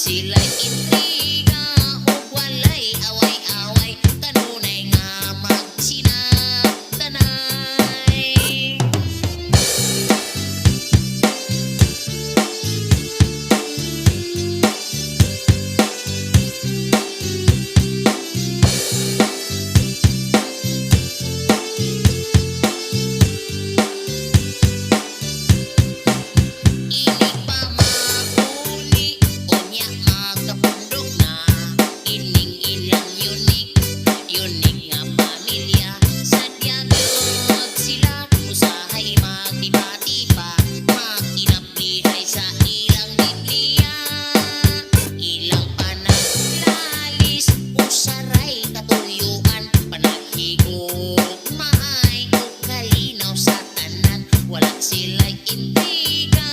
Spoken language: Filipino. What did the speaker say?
sila'y intriga ug walay away-away, kanunay nga magsinagtanay. Inig pa makuli, unya magkapundok na, ining ilang unik nga pamilya. Sadya gyud sila usahay magtipa-tipa, makinablihay sa ilang Biblia. Ilang panaglalis, usaray katuyuan, panaghigugmaay ug kalinaw sa tanan, wala sila'y intriga